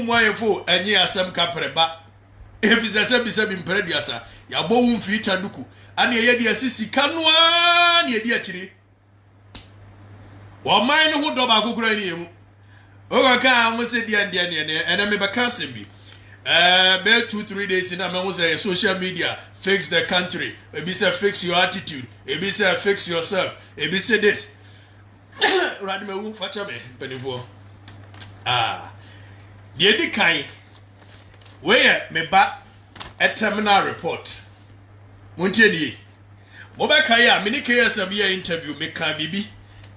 muayefo enye asem kapreba ebisese bise bimpreduasa ya bo wumfi taduku ane ye de asisi kanoa ne de akiri o man no do ba kokura ni emu o ka am se dia ne ene me baka sembi be 2-3 days na me say social media fix the country ebi say fix your attitude ebi say fix yourself ebi say this rad me wu facha me penifo the di kan where me ba a terminal report montie ni mo ba kai a me ni KSM ya interview me ka bibi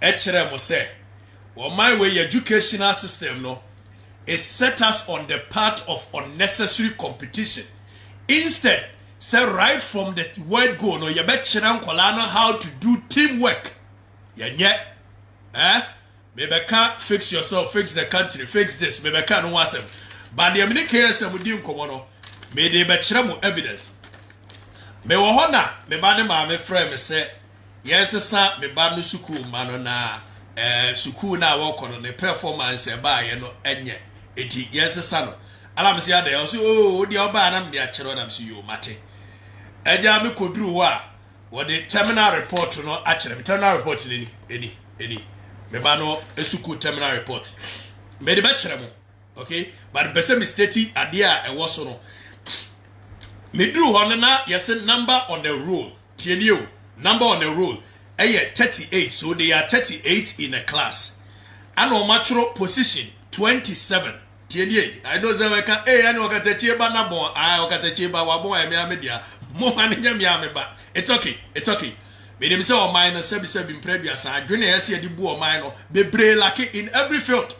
e kire mo say o my way educational system no is set us on the path of unnecessary competition. Instead, say right from the word go, no, you bet Chiran Kolano how to do teamwork. Yet, maybe can't fix yourself, fix the country, fix this, maybe can't want them. But the Americans would do Komono, may they bet Chiramu evidence. Me wahona, me bade ma me friend me say, yes, sir, me badu suku manona, suku na walk on the performance by enye. Eti yes sano ala me se ade o se o di oba na me akere na me se yo mate eja me koduru ho a wo de terminal report no akere me terminal report ni me ba no esuku terminal report me de ba kere mo okay but be se me state ade a e wo so no me duru ho na yes number on the roll tieni o number on the roll 38 so they are 38 in a class and o matro position 27 tieni I know say we can ani okatachi ba na bon okatachi ba wa bon e me amedia mo ma nya me ameba it's okay me dem say o man no sebi mpreduasa adwene yesi edi bu o man no bebre like in every field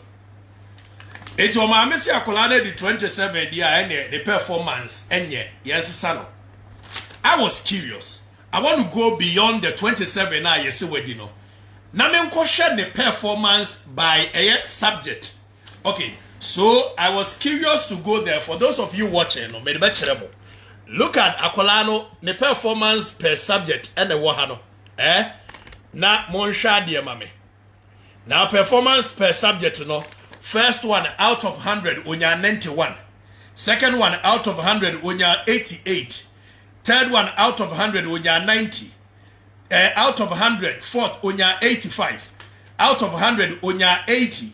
it's o ma me say akola na di 27 dia the performance enye yes sano I was curious I want to go beyond the 27 na yesi wedi no na me nko share the performance by a subject. Okay, so I was curious to go there. For those of you watching, look at Akolano, the performance per subject and the wahano. Na monsha dear mame. Now performance per subject, no. First one out of 100, unya 91. Second one out of 100, unya 88. Third one out of 100, unya 90. Out of 100, fourth, unya 85. Out of 100, unya 80.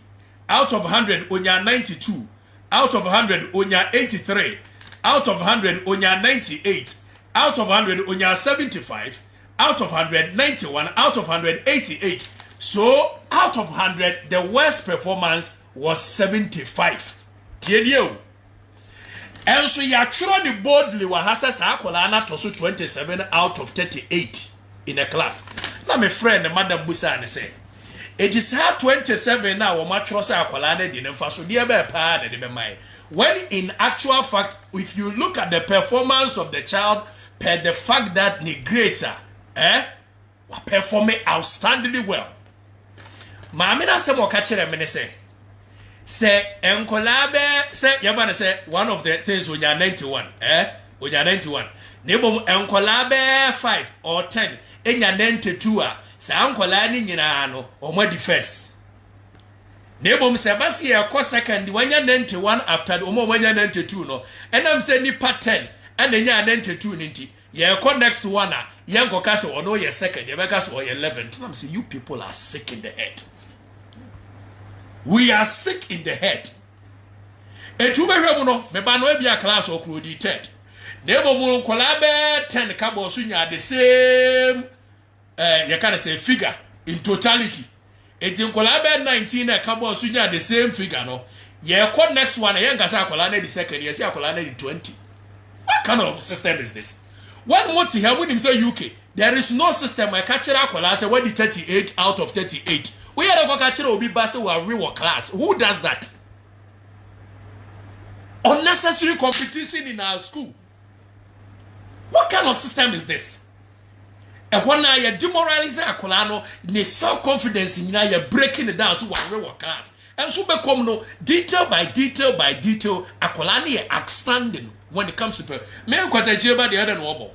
Out of 100, unya 92. Out of 100, unya 83. Out of 100, unya 98. Out of 100, unya 75. Out of 100, 91. Out of 100, 88. So, out of 100, the worst performance was 75. Tienio. And so, you actually boldly wahasa sa akola na toso 27 out of 38 in a class. Now, my friend, Madam Busa, say, it is hard 27 now, much was akola na di nemfa so dia be pa na de be mai. When in actual fact, if you look at the performance of the child per the fact that the greater, were performing outstandingly well. Maami na se mo ka kire me ne say enkola be say yaba na say one of the things when you are 91, when you are 91. Nebo enkola be 5 or 10, enya 92 a say enkola ni nyina no omo di first. Nebo se basi e ko second when you 91 after the omo when you 92 no. Enam say nipa 10 and enya 92 nti. Ye ko next one a ye go ka say ono ye second, ye be ka say 11. Enam say you people are sick in the head. We are sick in the head. Etubehwe mu no me ba no ebia class okrodi 10. Nebo mu nkola be 10 ka bo so nya the same you can say figure in totality. Eti nkola be 19 ka bo so nya the same figure no. Ye ko next one ye ngasa akola na the second ye say akola na the 20. What kind of system is this? One more thing here when say UK, there is no system I catch akola say when the 38 out of 38. We are going to obi base we are real class. Who does that? Unnecessary competition in our school. What kind of system is this? And when I demoralize akolano, the self-confidence in you breaking it down so we are real class. And so become no detail by detail, akolani outstanding when it comes to me. Me kwatachiba the other noble.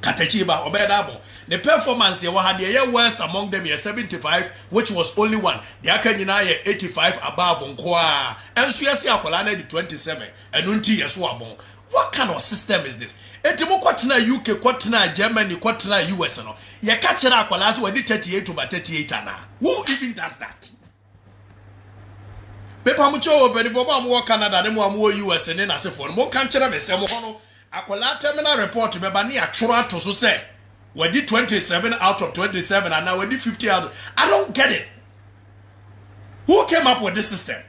Katachiba obedabo. The performance here had the worst among them here 75, which was only one. The Akanyina 85 above Unqua. And so yes, Akolana the 27 and Unti Yaswabon. What kind of system is this? Etimo kwatena UK, kwatena Germany, kwatena US no. Ya kachera Akolazo when 38 over 38 ana. Who even does that? Pepa mucho but the mo Canada, the mo US and then as for mo kanchera me se mo hono. Akola terminal report me ba ni atwora to so say we did 27 out of 27 and now we did 50 out. I don't get it. Who came up with this system?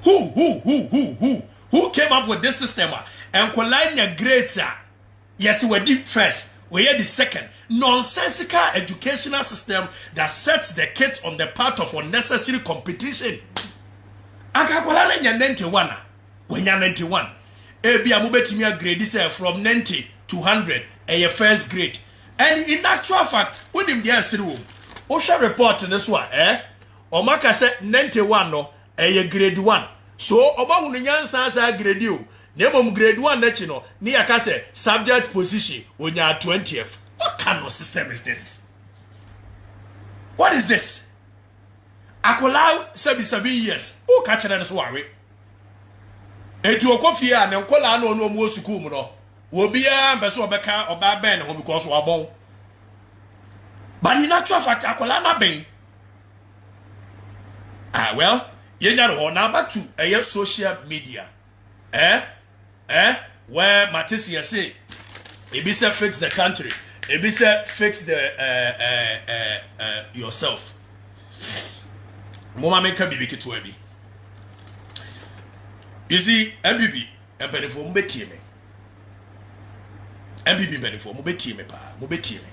Who came up with this system? And Kolanya grades yes we did first, we had the second. Nonsensical educational system that sets the kids on the path of unnecessary competition. Akakola nya 91 when you're 91. Ebi amubetimi grade say from 90 to 100 a first grade. And in actual fact, when him there room, Osha report in this one, Omaka said 91 no a grade 1. So Oma hunyansa sa grade you. Name grade 1 netino, ni akase subject position on your 20th. What kind of system is this? What is this? Akola 77 years. Who catch them so worry? Etu okofia na nkola na onu omu school mu no obia mbeso obeka oba ben ho because wabon. But in actual fact akola na ben. Well, yenya no now back to social media. Where Matisia say ebi say fix the country, ebi say fix the yourself. Mama make bibi kitu ebi. You see, MPP, MPP mubeti me. MPP MPP mubeti me pa, mubeti me.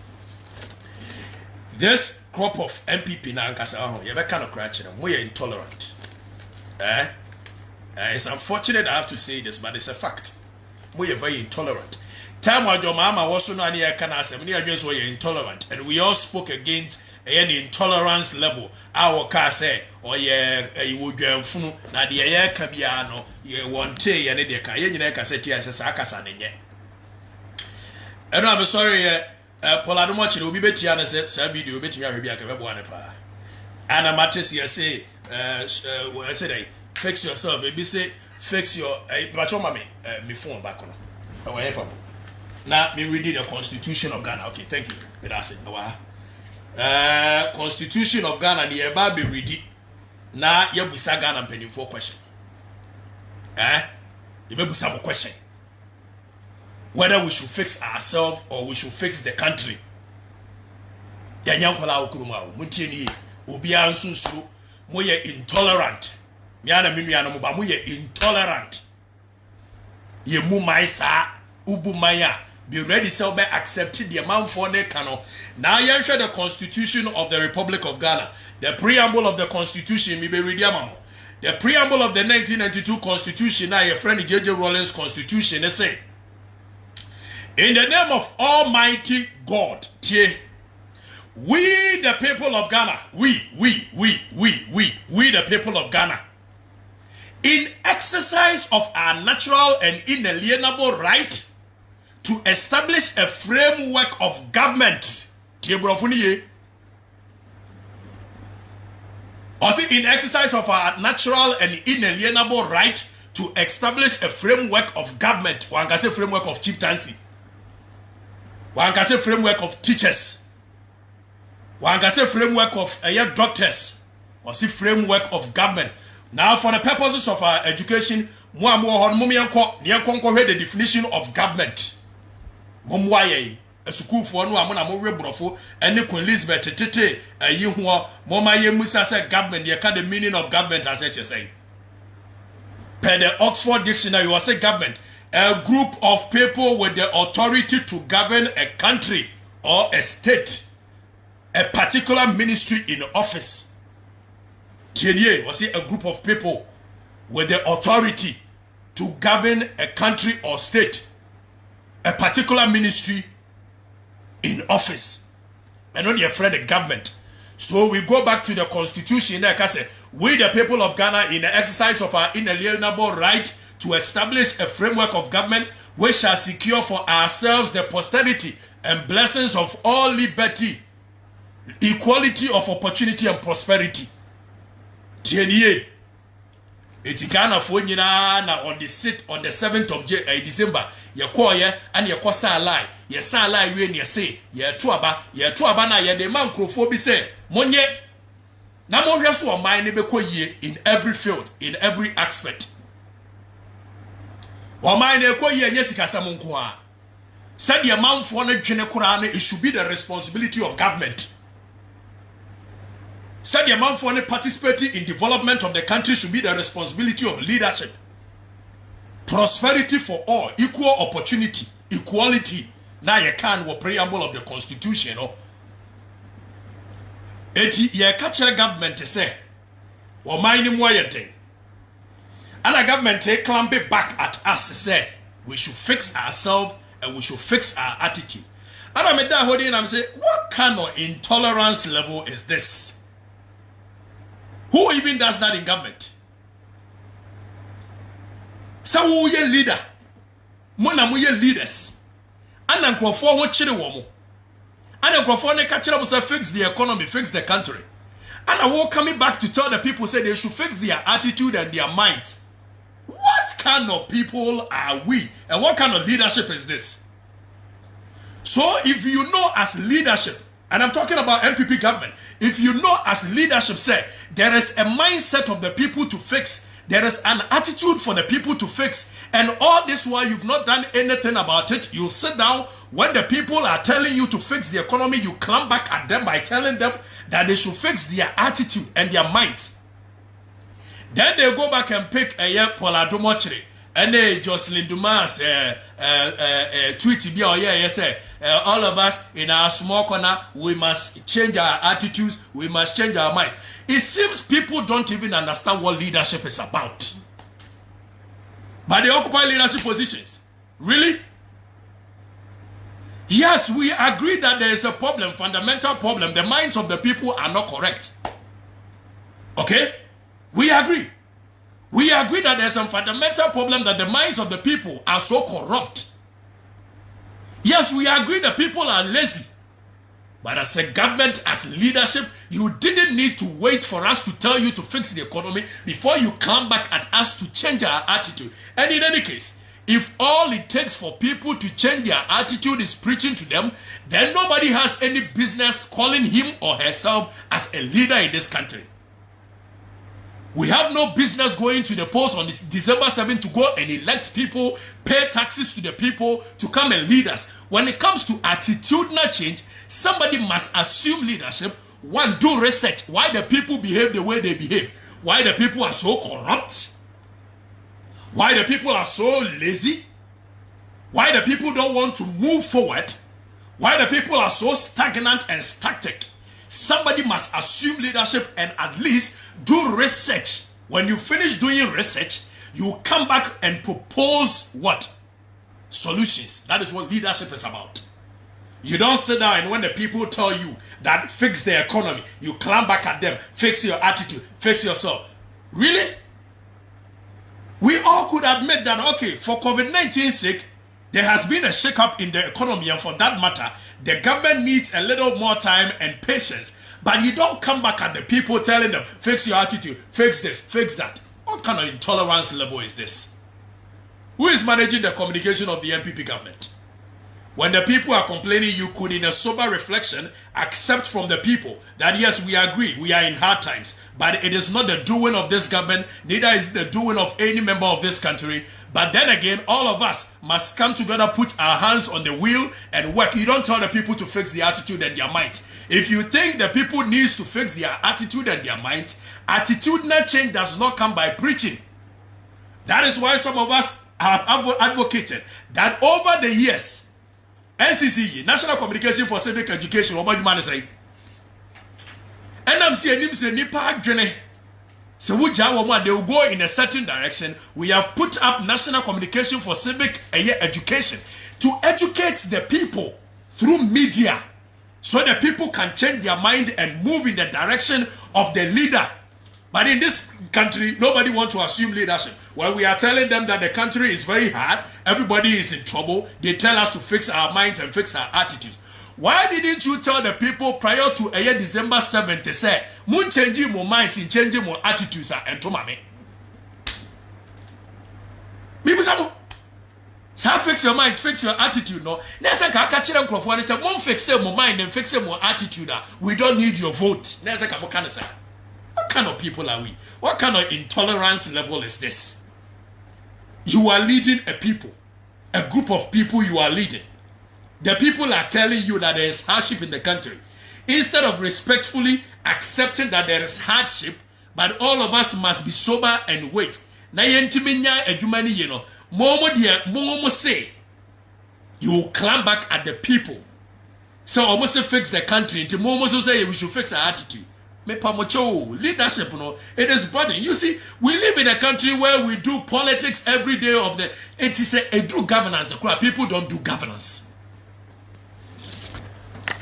This crop of MPP na ankasa you be kind of cratch them. We are intolerant. It's unfortunate I have to say this, but it's a fact. We are very intolerant. Time when your mama was so near Canasa, many against we are intolerant, and we all spoke against any intolerance level. Our car say, or you would go funu, na the air cabiano, you want tea and the Kayan Cassette as a Sakasan in ye. And I'm sorry, Poladamochi will be better and said, Sabi, you bet me a one pa. And a mattress here say, I said, fix yourself, maybe say, fix your Bachomami, me phone back on. Now, we did the Constitution of Ghana. Okay, thank you. That's it. Constitution of Ghana, the Eba be ready. Now, you be sa Ghana penny for question. You may be some question. Whether we should fix ourselves or we should fix the country. Yanyankola Okuruma, Muntieni, Ubia Sunsu, Moye intolerant. Miana Mimiana Muba, Moye intolerant. Ye Mumaisa, Ubumaya. Be ready so be accepted the amount for the cano. Now you share the Constitution of the Republic of Ghana. The preamble of the Constitution, the preamble of the 1992 Constitution, now your friend J.J. Rawlings Constitution, they say, in the name of Almighty God, we the people of Ghana, we the people of Ghana, in exercise of our natural and inalienable right to establish a framework of government. Also, in exercise of our natural and inalienable right to establish a framework of government. One can say framework of chieftaincy. One can say framework of teachers. One can say framework of doctors. Or see framework of government. Now, for the purposes of our education, the definition of government. Momwaye, a school for no amona mo rebrofo, and Queen Elizabeth tete, a ye who Moma ye Musa said government, ye can the meaning of government as such say. Per the Oxford Dictionary, you say government, a group of people with the authority to govern a country or a state, a particular ministry in office. Tienye was a group of people with the authority to govern a country or state, a particular ministry in office. And not afraid of the government. So we go back to the Constitution. Like I said, we the people of Ghana, in the exercise of our inalienable right to establish a framework of government, we shall secure for ourselves the posterity and blessings of all liberty, equality of opportunity and prosperity. Tienye. Eti Ghana for nyina na on the 7th of December ye call ye and ye kwasa alai ye sa alai we ne say ye to aba na ye de man krofo bi say monye na mo hwe so o man ne be koyie in every field, in every aspect. O man ne koyie nye sikasa mo nko a said the man for no dwene kura na it should be the responsibility of government. Said the amount for participating in development of the country should be the responsibility of leadership. Prosperity for all, equal opportunity, equality. Now you can what preamble of the constitution. Eti ye catch government say, or mind more thing. And the government clamp it back at us say we should fix ourselves and we should fix our attitude. And I made that holding and I'm saying, what kind of intolerance level is this? Who even does that in government? So who ye leader? Mona mu ye leaders. And Akuffo wo chire wo mo. And Akuffo ne ka chire mo say fix the economy, fix the country. And I will coming back to tell the people say they should fix their attitude and their mind. What kind of people are we? And what kind of leadership is this? So if you know as leadership, and I'm talking about MPP government, if you know as leadership say, there is a mindset of the people to fix, there is an attitude for the people to fix, and all this while you've not done anything about it, you sit down, when the people are telling you to fix the economy, you climb back at them by telling them that they should fix their attitude and their minds. Then they go back and pick a year Paula Dumochiri. And Jocelyn Dumas tweet be all of us in our small corner, we must change our attitudes, we must change our mind. It seems people don't even understand what leadership is about. But they occupy leadership positions. Really? Yes, we agree that there is a problem, fundamental problem. The minds of the people are not correct. Okay? We agree. We agree that there's some fundamental problem that the minds of the people are so corrupt. Yes, we agree that people are lazy. But as a government, as leadership, you didn't need to wait for us to tell you to fix the economy before you come back at us to change our attitude. And in any case, if all it takes for people to change their attitude is preaching to them, then nobody has any business calling him or herself as a leader in this country. We have no business going to the polls on this December 7th to go and elect people, pay taxes to the people to come and lead us. When it comes to attitudinal change, somebody must assume leadership. One, do research. Why the people behave the way they behave. Why the people are so corrupt. Why the people are so lazy. Why the people don't want to move forward. Why the people are so stagnant and static. Somebody must assume leadership and at least do research. When you finish doing research, you come back and propose what? Solutions. That is what leadership is about. You don't sit down and when the people tell you that fix the economy, you climb back at them, fix your attitude, fix yourself. Really? We all could admit that, okay, for COVID-19 sake, there has been a shake-up in the economy, and for that matter, the government needs a little more time and patience. But you don't come back at the people telling them, fix your attitude, fix this, fix that. What kind of intolerance level is this? Who is managing the communication of the MPP government? When the people are complaining, you could, in a sober reflection, accept from the people that yes, we agree, we are in hard times, but it is not the doing of this government, neither is it the doing of any member of this country. But then again, all of us must come together, put our hands on the wheel and work. You don't tell the people to fix their attitude and their mind. If you think the people needs to fix their attitude and their mind, attitudinal change does not come by preaching. That is why some of us have advocated that over the years, NCC, National Communication for Civic Education, and I'm saying, so they will go in a certain direction. We have put up National Communication for Civic Education to educate the people through media so that people can change their mind and move in the direction of the leader But in this country, nobody wants to assume leadership. When we are telling them that the country is very hard, everybody is in trouble, they tell us to fix our minds and fix our attitudes. Why didn't you tell the people prior to a year December 7th, say, "Mun changing more minds in changing more attitudes and to mame"? Maybe some. So fix your mind, fix your attitude. No, next time catch them and say, "Mon fix your mind and fix your attitude. We don't need your vote." Next time can say, what kind of people are we? What kind of intolerance level is this? You are leading a people, a group of people you are leading. The people are telling you that there is hardship in the country. Instead of respectfully accepting that there is hardship, but all of us must be sober and wait. Na yentiminya edumani ye no, momo say you will climb back at the people. So almost fix the country. Into momo say we should fix our attitude. Leadership, no, it is burden. You see, we live in a country where we do politics every day of the. It is a do governance. People don't do governance.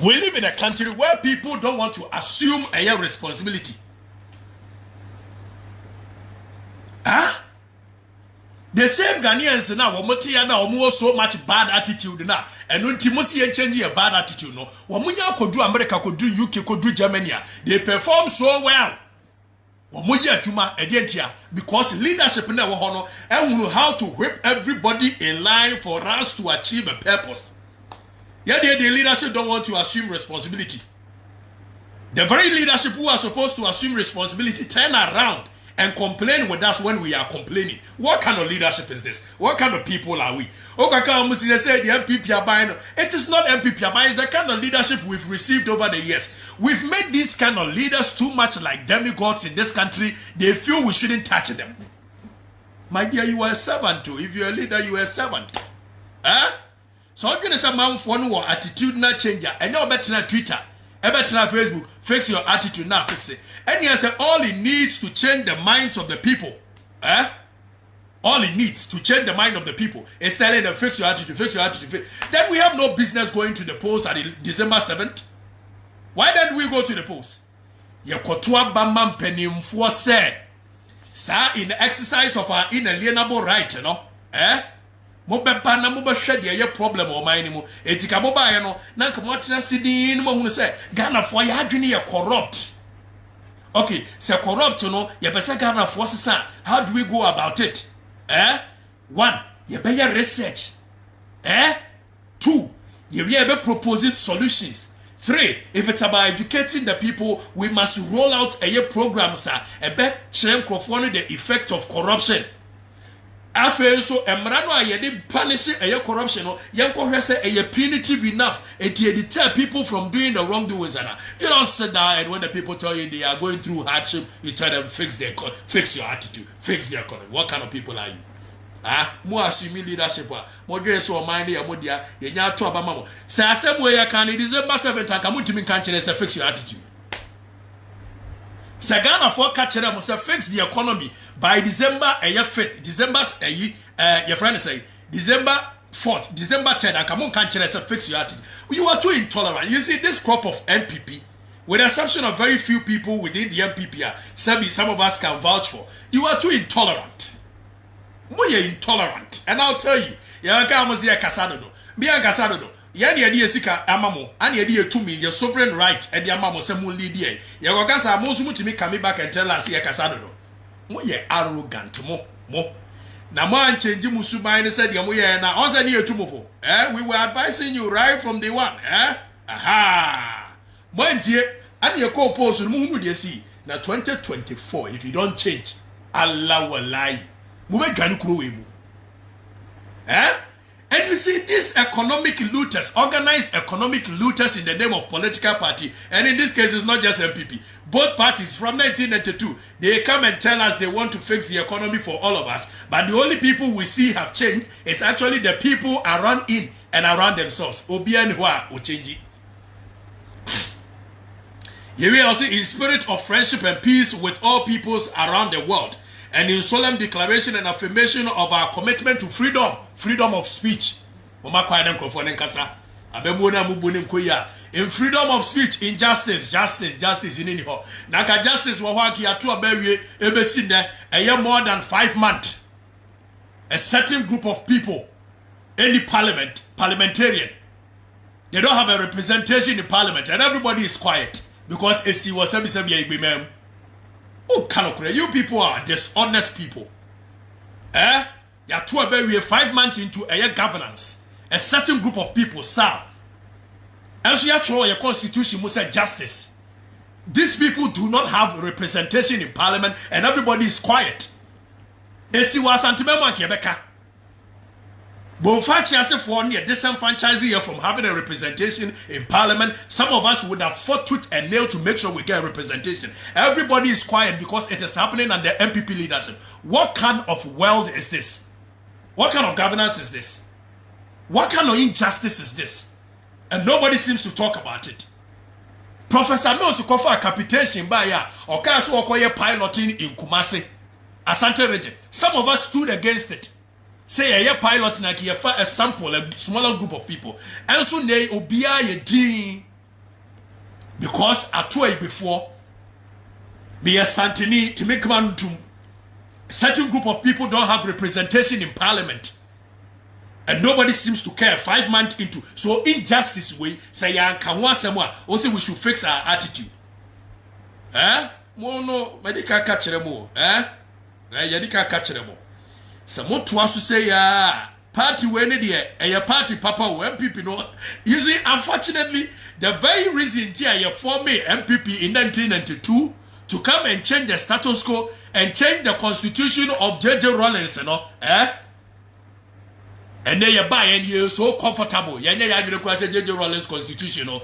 We live in a country where people don't want to assume a responsibility. Huh? The same Ghanaians now, we so much bad attitude now, and when Timothy change a bad attitude, no, Wamunya could do America, could do UK, could do Germany, they perform so well. Wamuya Juma Edentia, because leadership in our honor and we know how to whip everybody in line for us to achieve a purpose. Yeah, the leadership don't want to assume responsibility. The very leadership who are supposed to assume responsibility turn around and complain with us when we are complaining. What kind of leadership is this? What kind of people are we? They say the MPP are buying. It is not MPP are buying. It's the kind of leadership we've received over the years. We've made these kind of leaders too much like demigods in this country. They feel we shouldn't touch them. My dear, you are a servant too. If you're a leader, you are a servant. Huh? So I'm going to say, man, for no attitudinal changer. And you're better than Twitter. Better than Facebook. Fix your attitude now. Fix it. And he said, all it needs to change the minds of the people. All it needs to change the mind of the people is telling them, fix your attitude, fix your attitude. Then we have no business going to the polls at December 7th. Why don't we go to the polls? Yekotua bamam penimfo say, sir, in the exercise of our inalienable right, you know, Mobeba na moba share the problem or mine mo. Etika moba ya no, na nkamwatina sidi ni mo hunu say, Ghana for ya adwene ye corrupt. Okay, say corrupt no, ye pese Ghana for sisa. How do we go about it? One, ye be research. Two, ye be proposing solutions. Three, if it's about educating the people, we must roll out a program, sir. A bet chem crofone the effect of corruption. After so emrano ayede punish a corruption no yanko say a punitive enough it deter people from doing the wrongdoings. You don't sit down and when the people tell you they are going through hardship, you tell them fix your attitude, fix their economy. What kind of people are you? Mo assuming leadership mo dwe so mind ya modia ye nya to abama mo say asem we ya kan December 7th akamutimi kan kire say fix your attitude. Sagana for catch them say fix the economy by December 5th, December your friend say December 4th, December 10th, and can't say fix your attitude. You are too intolerant. You see this crop of MPP, with the exception of very few people within the MPP, some of us can vouch for. You are too intolerant. You're intolerant, and I'll tell you, Yani yedi sika amamo ani yedi etumi your sovereign right e di amamo se mu lead ye ye go gasa mo sumu timi come back and tell us ye kasa dodo mo ye arrogant mo na mo an change musuban ne said ye mo ye na on say ne etumofo we were advising you right from day one aha mo antie ani ye ko post mu hunu de si na 2024 if you don't change Allah wallahi mo be dwane kuro we mu and you see these economic looters, organized economic looters in the name of political party, and in this case it's not just MPP, both parties from 1992, they come and tell us they want to fix the economy for all of us, but the only people we see have changed is actually the people around in and around themselves. You will also in spirit of friendship and peace with all peoples around the world, and in solemn declaration and affirmation of our commitment to freedom of speech. abemona mubuni mkoya in freedom of speech, injustice, justice in any ho. Naka justice wawaki atu abewe ebesi ne a more than 5 months. A certain group of people, any parliamentarian, they don't have a representation in parliament, and everybody is quiet because AC was oh, Kanokure, you people are dishonest people. You are 5 months into a year governance. A certain group of people, sir. And so you have your constitution must say justice. These people do not have representation in parliament, and everybody is quiet. AC was anti-member Quebec. Bonfachi as if 1 year disenfranchising you from having a representation in parliament. Some of us would have fought tooth and nail to make sure we get representation. Everybody is quiet because it is happening under MPP leadership. What kind of world is this? What kind of governance is this? What kind of injustice is this? And nobody seems to talk about it. Professor Mills to offer a capitation by ya or Kasu Okoye piloting in Kumasi, Asante region. Some of us stood against it. Say a pilot na ki a sample, a smaller group of people. And so they obia ye din because at 2 before me a Santini to make man to certain group of people don't have representation in parliament. And nobody seems to care 5 months into. So injustice way, say can once more also we should fix our attitude. Mono medical catch them all. Yadika catch them all. Some more to us to say party when a party papa or MPP no. You see, unfortunately, the very reason you formed MPP in 1992 to come and change the status quo and change the constitution of J.J. Rawlings, you know, and then you buy and you're so comfortable. You know, J.J. Rawlings constitution, you know,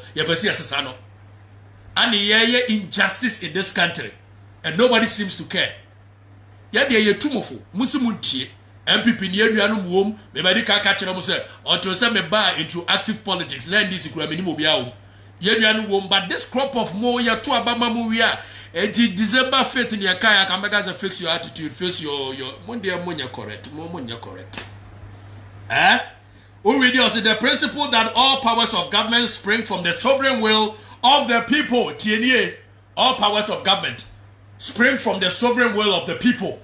and the injustice in this country, and nobody seems to care. Yeah, they are too much. Musimunti, MPP near Yanu womb, the medical catcher or to send me buy into active politics. Then this is Mobile. Yanu womb, but this crop of more ya to Abama Muya, and December 5th in your kayak, and make us fix your attitude, face your Monday ammonia correct, Momonia correct. Already also the principle that all powers of government spring from the sovereign will of the people. TNA, all powers of government spring from the sovereign will of the people.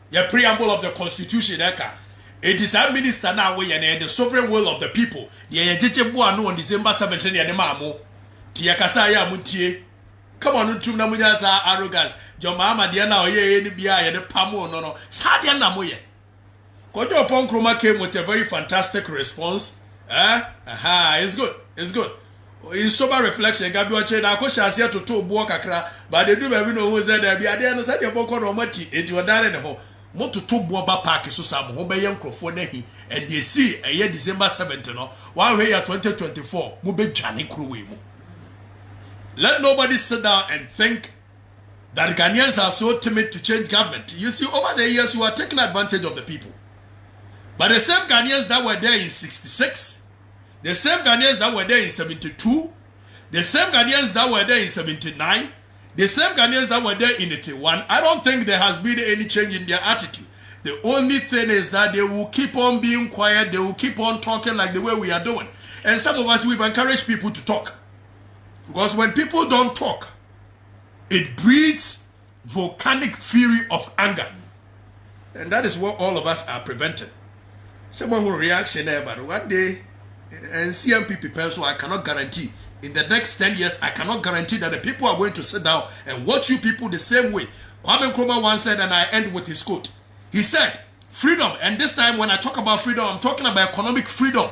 The preamble of the constitution. It is our minister now and the sovereign will of the people. The on December 17th and the Mamo. Tiakasaya Mutie. Come on, Tumnamuya's arrogance. Your mama, Diana, ye, the Bia, the Pamo, no. Sadia Namoye. Kojo Pong Kroma came with a very fantastic response. It's good. It's good. In sober reflection, Gabi Wache, I could share to two Buakakra, but they do even know who's there. Be a no said your Boko Romati, it was done in the home. Moto to Boba Park is so some Hobayan Crofonehi, and they see a year December 17th, 1 way at 2024, Mube Jani Kruwimu. Let nobody sit down and think that Ghanaians are so timid to change government. You see, over the years, you are taking advantage of the people. But the same Ghanaians that were there in 66, the same Ghanaians that were there in 72, the same Ghanaians that were there in 79, the same Ghanaians that were there in 81, I don't think there has been any change in their attitude. The only thing is that they will keep on being quiet, they will keep on talking like the way we are doing. And some of us, we've encouraged people to talk. Because when people don't talk, it breeds volcanic fury of anger. And that is what all of us are preventing. Someone will reaction there, but one day, and CMPP pencil, I cannot guarantee. In the next 10 years, I cannot guarantee that the people are going to sit down and watch you people the same way. Kwame Nkrumah once said, and I end with his quote. He said, freedom, and this time when I talk about freedom, I'm talking about economic freedom.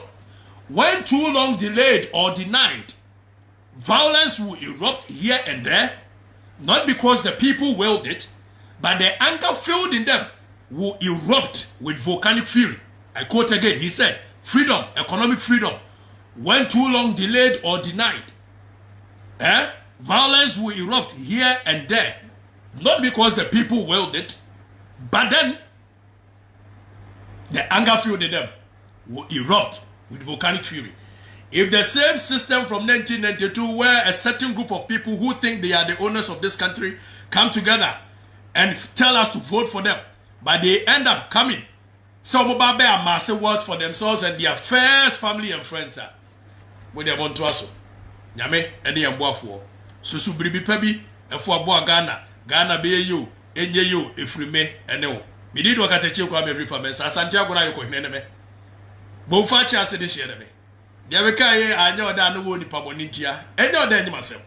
When too long delayed or denied, violence will erupt here and there, not because the people willed it, but the anger filled in them will erupt with volcanic fury. I quote again, he said, freedom, economic freedom, when too long delayed or denied, violence will erupt here and there, not because the people willed it, but then the anger filled in them will erupt with volcanic fury. If the same system from 1992, where a certain group of people who think they are the owners of this country come together and tell us to vote for them, but they end up coming, some of them are massive words for themselves and their first family and friends are. mo de monto aso nyame ene yemboafo susu biribi pa bi efo abo Ghana be you enye you efrime ene wo me di do katache kwa be frifa men asante agona yeko hene me bo fa chi ase de hye ne me dia be kai anya oda no wo nipa boni ntia enya oda enyima sem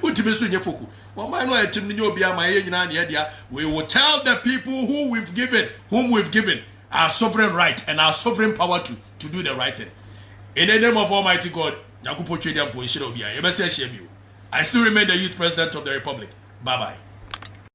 utime so nye foku wo man no etim nye obi ama ye nyina ne dia we will tell the people whom we've given our sovereign right and our sovereign power to do the right thing in the name of Almighty God. I still remain the youth president of the Republic. Bye bye.